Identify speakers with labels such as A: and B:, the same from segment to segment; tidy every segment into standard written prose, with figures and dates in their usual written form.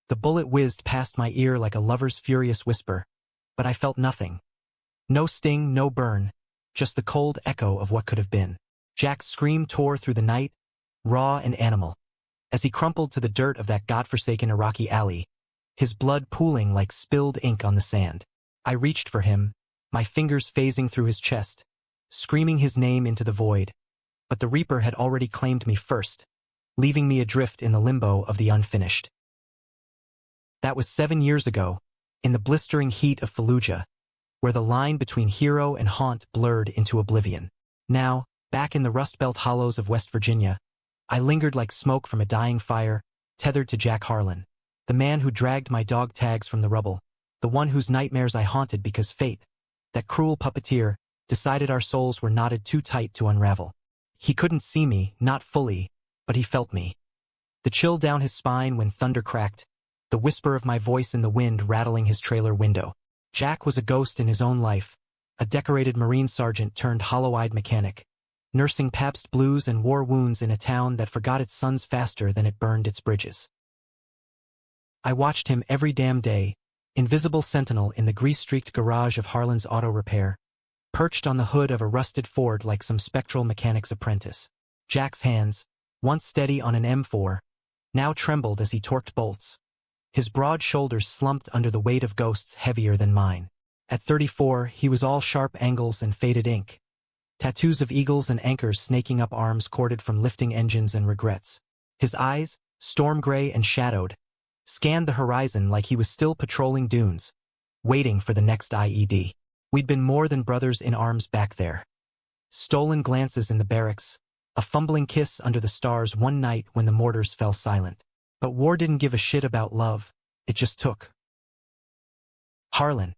A: The bullet whizzed past my ear like a lover's furious whisper, but I felt nothing. No sting, no burn, just the cold echo of what could have been. Jack's scream tore through the night, raw and animal. As he crumpled to the dirt of that godforsaken Iraqi alley, his blood pooling like spilled ink on the sand. I reached for him, my fingers phasing through his chest, screaming his name into the void. But the Reaper had already claimed me first, leaving me adrift in the limbo of the unfinished. That was 7 years ago, in the blistering heat of Fallujah, where the line between hero and haunt blurred into oblivion. Now, back in the Rust Belt hollows of West Virginia, I lingered like smoke from a dying fire, tethered to Jack Harlan, the man who dragged my dog tags from the rubble, the one whose nightmares I haunted because fate, that cruel puppeteer, decided our souls were knotted too tight to unravel. He couldn't see me, not fully, but he felt me. The chill down his spine when thunder cracked, the whisper of my voice in the wind rattling his trailer window. Jack was a ghost in his own life, a decorated Marine sergeant turned hollow-eyed mechanic, nursing Pabst blues and war wounds in a town that forgot its sons faster than it burned its bridges. I watched him every damn day, invisible sentinel in the grease-streaked garage of Harlan's auto repair, perched on the hood of a rusted Ford like some spectral mechanic's apprentice. Jack's hands, once steady on an M4, now trembled as he torqued bolts. His broad shoulders slumped under the weight of ghosts heavier than mine. At 34, he was all sharp angles and faded ink. Tattoos of eagles and anchors snaking up arms corded from lifting engines and regrets. His eyes, storm gray and shadowed, scanned the horizon like he was still patrolling dunes, waiting for the next IED. We'd been more than brothers in arms back there. Stolen glances in the barracks, a fumbling kiss under the stars one night when the mortars fell silent. But war didn't give a shit about love, it just took. Harlan,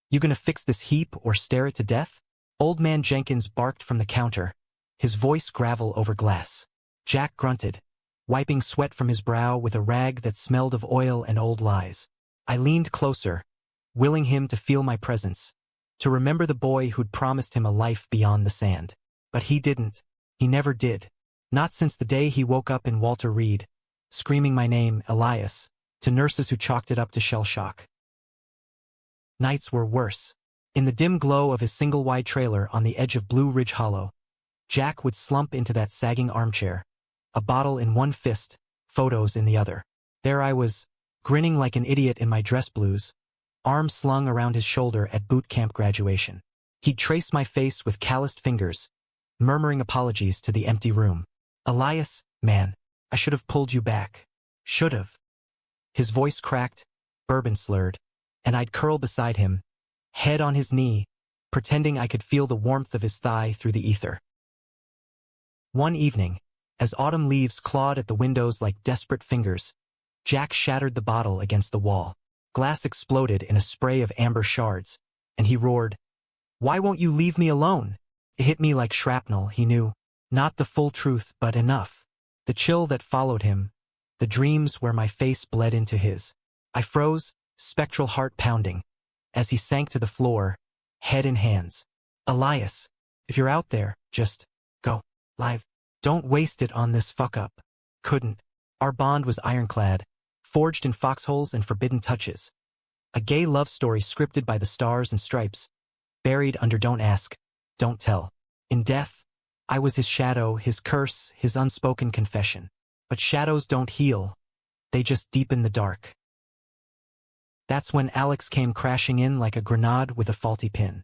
A: you gonna fix this heap or stare it to death? Old man Jenkins barked from the counter, his voice gravel over glass. Jack grunted, wiping sweat from his brow with a rag that smelled of oil and old lies. I leaned closer, willing him to feel my presence, to remember the boy who'd promised him a life beyond the sand. But he didn't. He never did. Not since the day he woke up in Walter Reed, screaming my name, Elias, to nurses who chalked it up to shell shock. Nights were worse. In the dim glow of his single-wide trailer on the edge of Blue Ridge Hollow, Jack would slump into that sagging armchair, a bottle in one fist, photos in the other. There I was, grinning like an idiot in my dress blues, arm slung around his shoulder at boot camp graduation. He'd trace my face with calloused fingers, murmuring apologies to the empty room. Elias, man, I should have pulled you back. Should have. His voice cracked, bourbon slurred, and I'd curl beside him, head on his knee, pretending I could feel the warmth of his thigh through the ether. One evening, as autumn leaves clawed at the windows like desperate fingers, Jack shattered the bottle against the wall. Glass exploded in a spray of amber shards, and he roared, "Why won't you leave me alone?" It hit me like shrapnel, he knew. Not the full truth, but enough. The chill that followed him, the dreams where my face bled into his. I froze, spectral heart pounding, as he sank to the floor, head in hands. Elias, if you're out there, just go live. Don't waste it on this fuck-up. Couldn't. Our bond was ironclad, forged in foxholes and forbidden touches. A gay love story scripted by the stars and stripes, buried under don't ask, don't tell. In death, I was his shadow, his curse, his unspoken confession. But shadows don't heal. They just deepen the dark. That's when Alex came crashing in like a grenade with a faulty pin.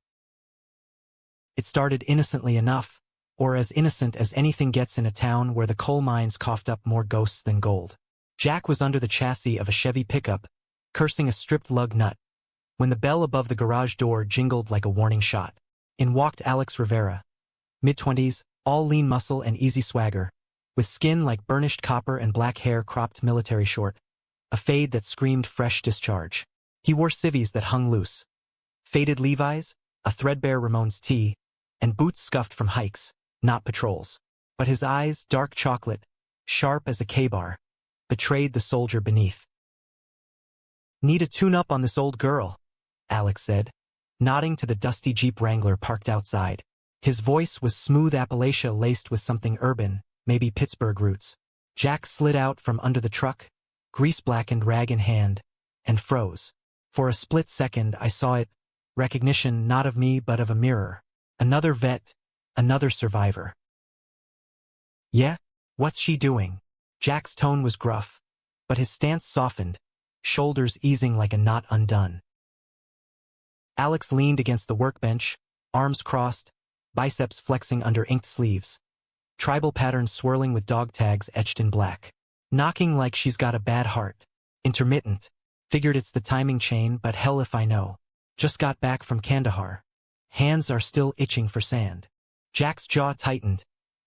A: It started innocently enough, or as innocent as anything gets in a town where the coal mines coughed up more ghosts than gold. Jack was under the chassis of a Chevy pickup, cursing a stripped lug nut, when the bell above the garage door jingled like a warning shot. In walked Alex Rivera, mid-20s, all lean muscle and easy swagger, with skin like burnished copper and black hair cropped military short, a fade that screamed fresh discharge. He wore civvies that hung loose, faded Levi's, a threadbare Ramones tee, and boots scuffed from hikes, not patrols. But his eyes, dark chocolate, sharp as a K-bar, betrayed the soldier beneath. "Need a tune-up on this old girl," Alex said, nodding to the dusty Jeep Wrangler parked outside. His voice was smooth Appalachia laced with something urban, maybe Pittsburgh roots. Jack slid out from under the truck, grease-blackened rag in hand, and froze. For a split second I saw it, recognition not of me but of a mirror. Another vet, another survivor. Yeah? What's she doing? Jack's tone was gruff, but his stance softened, shoulders easing like a knot undone. Alex leaned against the workbench, arms crossed, biceps flexing under inked sleeves. Tribal patterns swirling with dog tags etched in black. Knocking like she's got a bad heart. Intermittent. Figured it's the timing chain, but hell if I know. Just got back from Kandahar. Hands are still itching for sand. Jack's jaw tightened,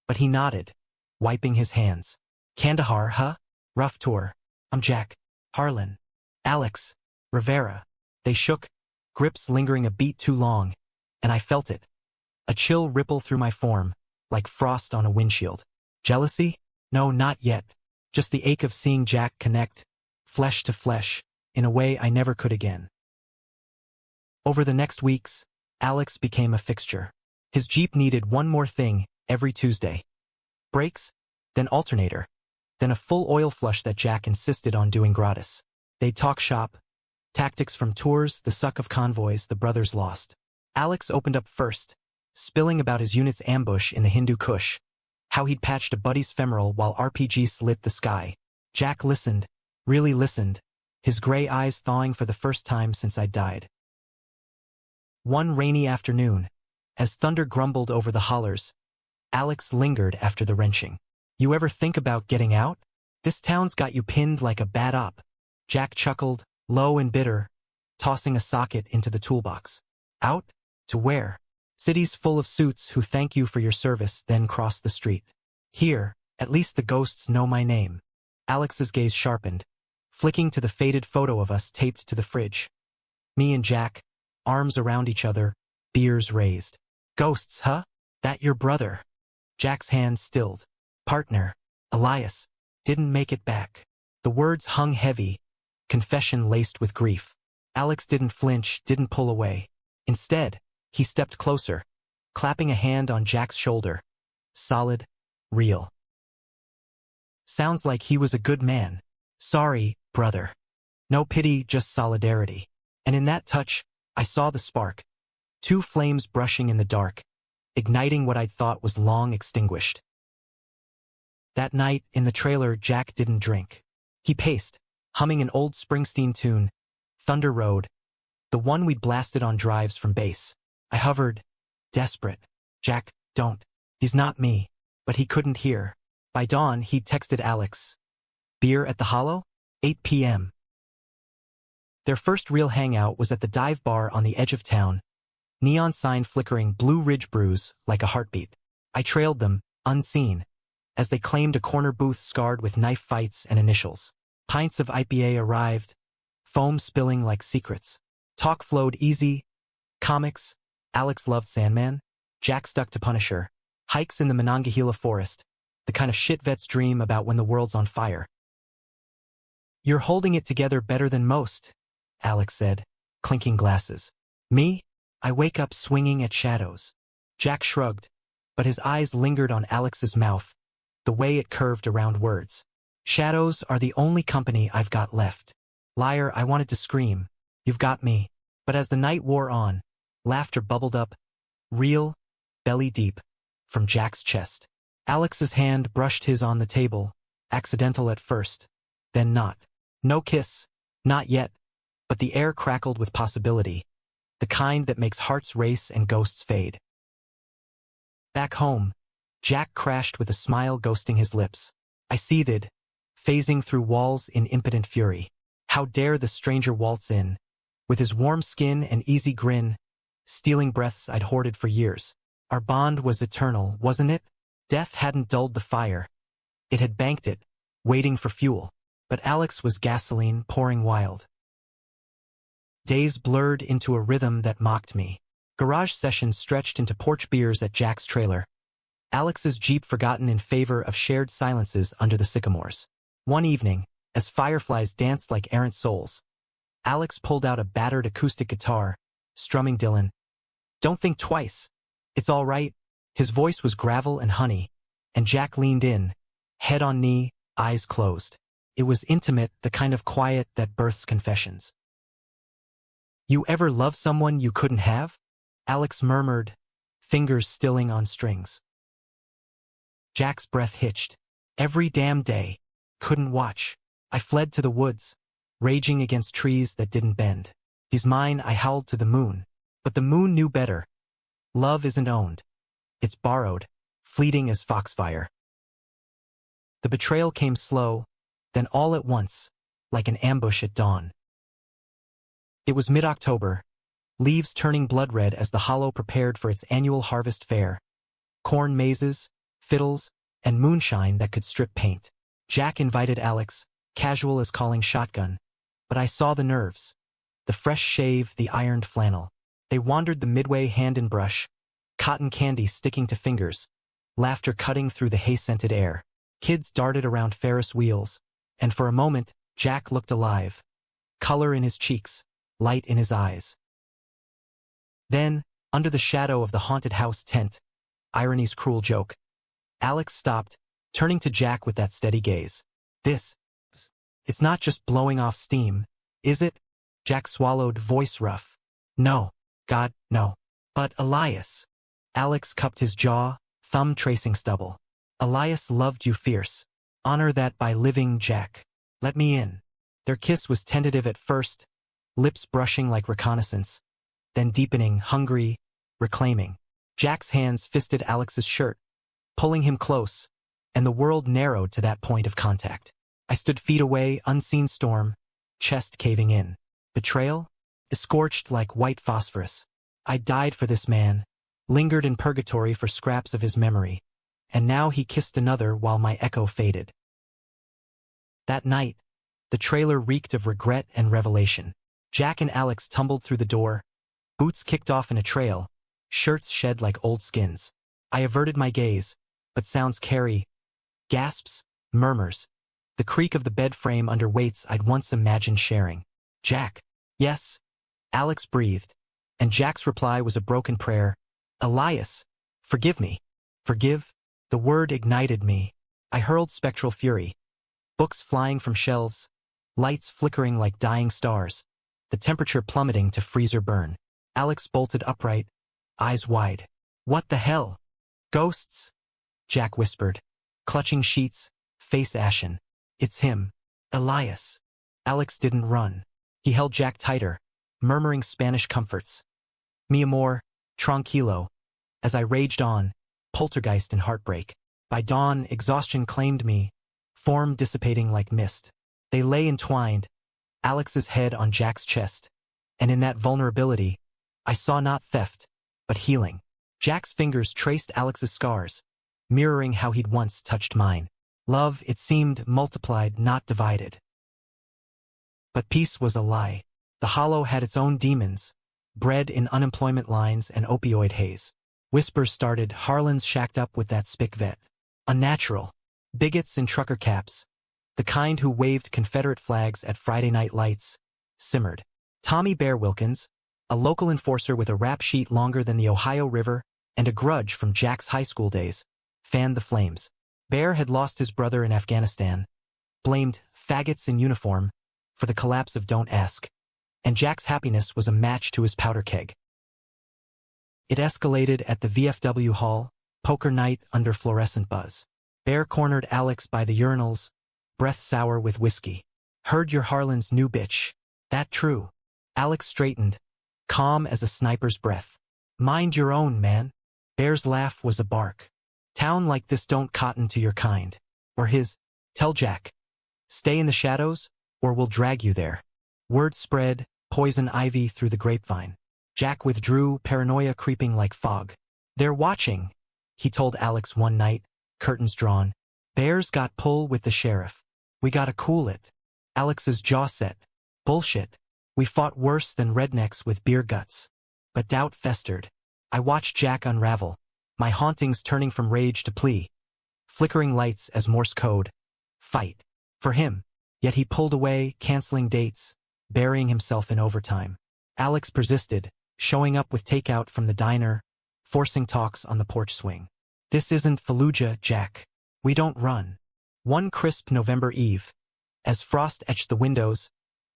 A: but he nodded, wiping his hands. Kandahar, huh? Rough tour. I'm Jack. Harlan. Alex. Rivera. They shook, grips lingering a beat too long, and I felt it. A chill ripple through my form, like frost on a windshield. Jealousy? No, not yet. Just the ache of seeing Jack connect, flesh to flesh, in a way I never could again. Over the next weeks, Alex became a fixture. His Jeep needed one more thing every Tuesday. Brakes, then alternator, then a full oil flush that Jack insisted on doing gratis. They'd talk shop, tactics from tours, the suck of convoys the brothers lost. Alex opened up first, spilling about his unit's ambush in the Hindu Kush, how he'd patched a buddy's femoral while RPGs lit the sky. Jack listened, really listened, his gray eyes thawing for the first time since I'd died. One rainy afternoon, as thunder grumbled over the hollers, Alex lingered after the wrenching. You ever think about getting out? This town's got you pinned like a bad op. Jack chuckled, low and bitter, tossing a socket into the toolbox. Out? To where? Cities full of suits who thank you for your service, then cross the street. Here, at least the ghosts know my name. Alex's gaze sharpened, flicking to the faded photo of us taped to the fridge. Me and Jack, arms around each other, beers raised. Ghosts, huh? That your brother? Jack's hands stilled. Partner, Elias, didn't make it back. The words hung heavy, confession laced with grief. Alex didn't flinch, didn't pull away. Instead, he stepped closer, clapping a hand on Jack's shoulder. Solid, real. Sounds like he was a good man. Sorry, brother. No pity, just solidarity. And in that touch, I saw the spark. Two flames brushing in the dark, igniting what I'd thought was long extinguished. That night, in the trailer, Jack didn't drink. He paced, humming an old Springsteen tune, Thunder Road, the one we'd blasted on drives from base. I hovered, desperate. Jack, don't. He's not me. But he couldn't hear. By dawn, he'd texted Alex. Beer at the Hollow? 8 p.m. Their first real hangout was at the dive bar on the edge of town, neon sign flickering Blue Ridge Brews like a heartbeat. I trailed them, unseen, as they claimed a corner booth scarred with knife fights and initials. Pints of IPA arrived, foam spilling like secrets. Talk flowed easy. Comics. Alex loved Sandman. Jack stuck to Punisher. Hikes in the Monongahela forest. The kind of shit vets dream about when the world's on fire. You're holding it together better than most, Alex said, clinking glasses. Me? I wake up swinging at shadows. Jack shrugged, but his eyes lingered on Alex's mouth, the way it curved around words. Shadows are the only company I've got left. Liar, I wanted to scream. You've got me. But as the night wore on, laughter bubbled up, real, belly deep, from Jack's chest. Alex's hand brushed his on the table, accidental at first, then not. No kiss, not yet, but the air crackled with possibility, the kind that makes hearts race and ghosts fade. Back home, Jack crashed with a smile ghosting his lips. I seethed, phasing through walls in impotent fury. How dare the stranger waltz in, with his warm skin and easy grin, stealing breaths I'd hoarded for years. Our bond was eternal, wasn't it? Death hadn't dulled the fire. It had banked it, waiting for fuel. But Alex was gasoline pouring wild. Days blurred into a rhythm that mocked me. Garage sessions stretched into porch beers at Jack's trailer. Alex's Jeep forgotten in favor of shared silences under the sycamores. One evening, as fireflies danced like errant souls, Alex pulled out a battered acoustic guitar, strumming Dylan. Don't think twice. It's all right. His voice was gravel and honey, and Jack leaned in, head on knee, eyes closed. It was intimate, the kind of quiet that births confessions. "You ever love someone you couldn't have?" Alex murmured, fingers stilling on strings. Jack's breath hitched. "Every damn day. Couldn't watch. I fled to the woods, raging against trees that didn't bend. 'He's mine," I howled to the moon. But the moon knew better. Love isn't owned. It's borrowed, fleeting as foxfire. The betrayal came slow, then all at once, like an ambush at dawn. It was mid-October, leaves turning blood red as the hollow prepared for its annual harvest fair. Corn mazes, fiddles, and moonshine that could strip paint. Jack invited Alex, casual as calling shotgun, but I saw the nerves. The fresh shave, the ironed flannel. They wandered the midway hand in brush, cotton candy sticking to fingers, laughter cutting through the hay-scented air. Kids darted around Ferris wheels, and for a moment, Jack looked alive. Color in his cheeks, light in his eyes. Then, under the shadow of the haunted house tent, irony's cruel joke, Alex stopped, turning to Jack with that steady gaze. It's not just blowing off steam, is it?" Jack swallowed, voice rough. "No. God, no. But Elias." Alex cupped his jaw, thumb tracing stubble. "Elias loved you fierce. Honor that by living, Jack. Let me in." Their kiss was tentative at first, lips brushing like reconnaissance, then deepening, hungry, reclaiming. Jack's hands fisted Alex's shirt, pulling him close, and the world narrowed to that point of contact. I stood feet away, unseen storm, chest caving in. Betrayal? Scorched like white phosphorus. I died for this man, lingered in purgatory for scraps of his memory, and now he kissed another while my echo faded. That night, the trailer reeked of regret and revelation. Jack and Alex tumbled through the door, boots kicked off in a trail, shirts shed like old skins. I averted my gaze, but sounds carry. Gasps, murmurs. The creak of the bed frame under weights I'd once imagined sharing. "Jack." "Yes." Alex breathed, and Jack's reply was a broken prayer. "Elias, forgive me." Forgive? The word ignited me. I hurled spectral fury. Books flying from shelves, lights flickering like dying stars, the temperature plummeting to freezer burn. Alex bolted upright, eyes wide. "What the hell?" "Ghosts," Jack whispered, clutching sheets, face ashen. "It's him. Elias." Alex didn't run. He held Jack tighter, murmuring Spanish comforts. "Mi amor, tranquilo." As I raged on, poltergeist and heartbreak. By dawn, exhaustion claimed me, form dissipating like mist. They lay entwined, Alex's head on Jack's chest, and in that vulnerability, I saw not theft, but healing. Jack's fingers traced Alex's scars, mirroring how he'd once touched mine. Love, it seemed, multiplied, not divided. But peace was a lie. The hollow had its own demons, bred in unemployment lines and opioid haze. Whispers started, Harlan's shacked up with that spick vet. Unnatural. Bigots in trucker caps. The kind who waved Confederate flags at Friday night lights. Simmered. Tommy Bear Wilkins, a local enforcer with a rap sheet longer than the Ohio River and a grudge from Jack's high school days, fanned the flames. Bear had lost his brother in Afghanistan, blamed faggots in uniform for the collapse of Don't Ask, and Jack's happiness was a match to his powder keg. It escalated at the VFW hall, poker night under fluorescent buzz. Bear cornered Alex by the urinals, breath sour with whiskey. "Heard you're Harlan's new bitch. That true?" Alex straightened, calm as a sniper's breath. "Mind your own, man." Bear's laugh was a bark. "Town like this don't cotton to your kind." Or his, "Tell Jack. Stay in the shadows, or we'll drag you there." Word spread, poison ivy through the grapevine. Jack withdrew, paranoia creeping like fog. "They're watching," he told Alex one night, curtains drawn. "Bear's got pull with the sheriff. We gotta cool it." Alex's jaw set. "Bullshit. We fought worse than rednecks with beer guts." But doubt festered. I watched Jack unravel, my hauntings turning from rage to plea. Flickering lights as Morse code. Fight. For him. Yet he pulled away, canceling dates, burying himself in overtime. Alex persisted, showing up with takeout from the diner, forcing talks on the porch swing. "This isn't Fallujah, Jack. We don't run." One crisp November eve, As frost etched the windows,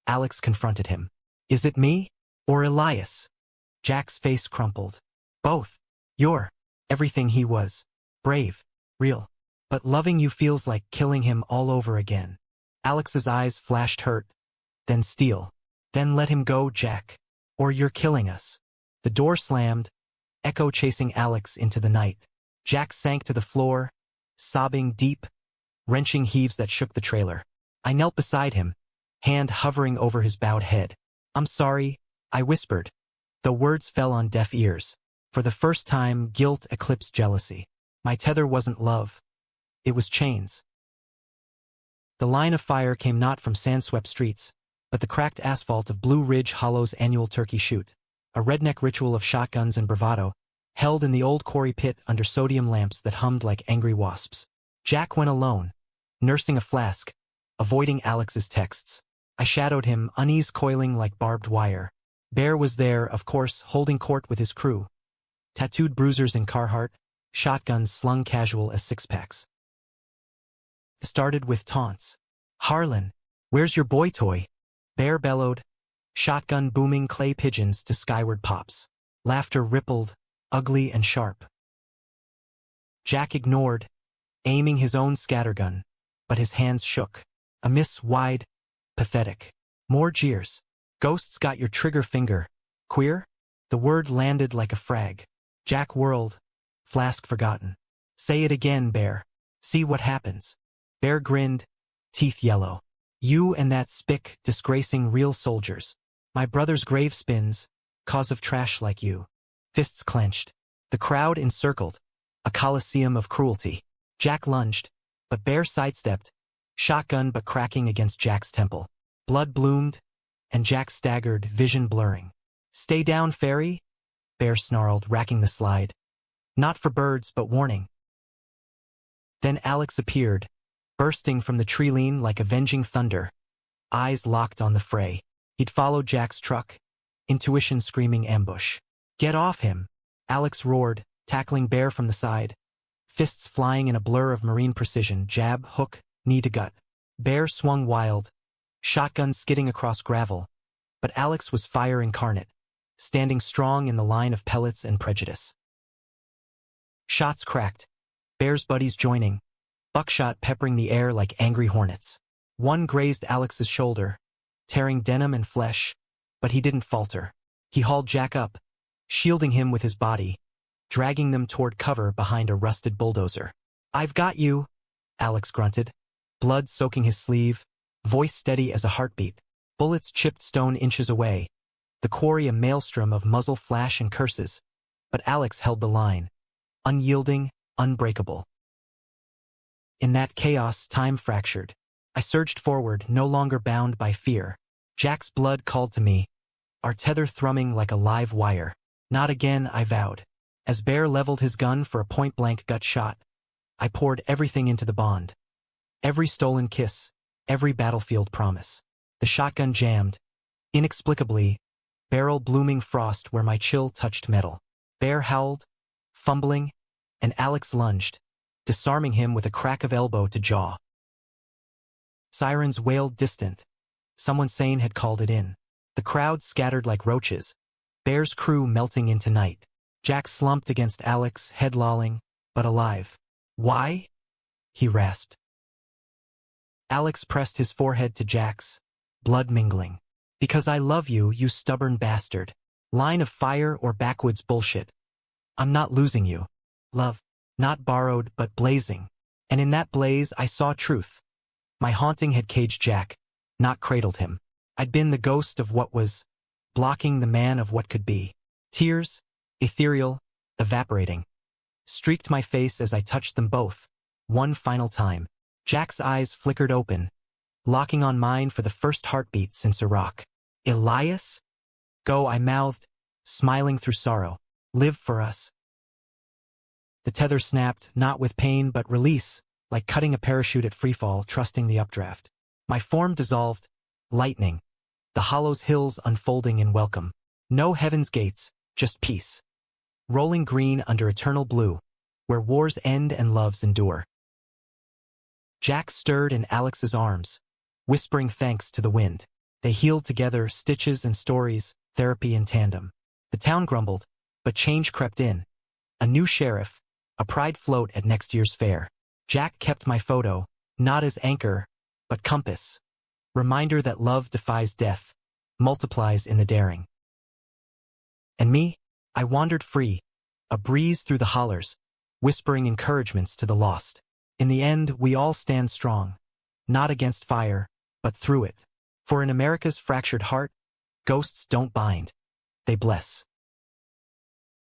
A: Alex confronted him. Is it me? Or Elias? Jack's face crumpled. Both. You're everything he was. Brave. Real. But loving you feels like killing him all over again. Alex's eyes flashed hurt. Then steel. Then let him go, Jack. Or you're killing us. The door slammed, echo chasing Alex into the night. Jack sank to the floor, sobbing deep, wrenching heaves that shook the trailer. I knelt beside him, hand hovering over his bowed head. I'm sorry, I whispered. The words fell on deaf ears. For the first time, guilt eclipsed jealousy. My tether wasn't love. It was chains. The line of fire came not from sand-swept streets, but the cracked asphalt of Blue Ridge Hollow's annual turkey shoot, a redneck ritual of shotguns and bravado, held in the old quarry pit under sodium lamps that hummed like angry wasps. Jack went alone, nursing a flask, avoiding Alex's texts. I shadowed him, unease coiling like barbed wire. Bear was there, of course, holding court with his crew. Tattooed bruisers in Carhartt, shotguns slung casual as six-packs. It started with taunts. Harlan, where's your boy toy? Bear bellowed, shotgun booming clay pigeons to skyward pops. Laughter rippled, ugly and sharp. Jack ignored, aiming his own scattergun, but his hands shook. A miss wide, pathetic. More jeers. Ghosts got your trigger finger. Queer? The word landed like a frag. Jack whirled, flask forgotten. Say it again, Bear. See what happens. Bear grinned, teeth yellow. You and that spick disgracing real soldiers. My brother's grave spins, cause of trash like you. Fists clenched. The crowd encircled, a coliseum of cruelty. Jack lunged, but Bear sidestepped, shotgun but cracking against Jack's temple. Blood bloomed, and Jack staggered, vision blurring. Stay down, fairy, Bear snarled, racking the slide. Not for birds, but warning. Then Alex appeared, bursting from the tree lean like avenging thunder, eyes locked on the fray. He'd followed Jack's truck, intuition screaming ambush. Get off him, Alex roared, tackling Bear from the side. Fists flying in a blur of marine precision, jab, hook, knee to gut. Bear swung wild, shotgun skidding across gravel, but Alex was fire incarnate, standing strong in the line of pellets and prejudice. Shots cracked, Bear's buddies joining, buckshot peppering the air like angry hornets. One grazed Alex's shoulder, tearing denim and flesh, but he didn't falter. He hauled Jack up, shielding him with his body, dragging them toward cover behind a rusted bulldozer. I've got you, Alex grunted, blood soaking his sleeve, voice steady as a heartbeat. Bullets chipped stone inches away, the quarry a maelstrom of muzzle flash and curses, but Alex held the line, unyielding, unbreakable. In that chaos, time fractured. I surged forward, no longer bound by fear. Jack's blood called to me, our tether thrumming like a live wire. Not again, I vowed. As Bear leveled his gun for a point-blank gut shot, I poured everything into the bond. Every stolen kiss, every battlefield promise. The shotgun jammed, inexplicably, barrel blooming frost where my chill touched metal. Bear howled, fumbling, and Alex lunged, disarming him with a crack of elbow to jaw. Sirens wailed distant. Someone sane had called it in. The crowd scattered like roaches, Bear's crew melting into night. Jack slumped against Alex, head lolling, but alive. Why? He rasped. Alex pressed his forehead to Jack's, blood mingling. Because I love you, you stubborn bastard. Line of fire or backwoods bullshit. I'm not losing you. Love. Not borrowed, but blazing. And in that blaze, I saw truth. My haunting had caged Jack, not cradled him. I'd been the ghost of what was, blocking the man of what could be. Tears, ethereal, evaporating, streaked my face as I touched them both, one final time. Jack's eyes flickered open, locking on mine for the first heartbeat since Iraq. Elias? Go, I mouthed, smiling through sorrow. Live for us. The tether snapped, not with pain but release, like cutting a parachute at freefall, trusting the updraft. My form dissolved, lightning, the hollow's hills unfolding in welcome. No heaven's gates, just peace. Rolling green under eternal blue, where wars end and loves endure. Jack stirred in Alex's arms, whispering thanks to the wind. They healed together, stitches and stories, therapy in tandem. The town grumbled, but change crept in. A new sheriff, a pride float at next year's fair. Jack kept my photo, not as anchor, but compass. Reminder that love defies death, multiplies in the daring. And me? I wandered free, a breeze through the hollers, whispering encouragements to the lost. In the end, we all stand strong, not against fire, but through it. For in America's fractured heart, ghosts don't bind, they bless.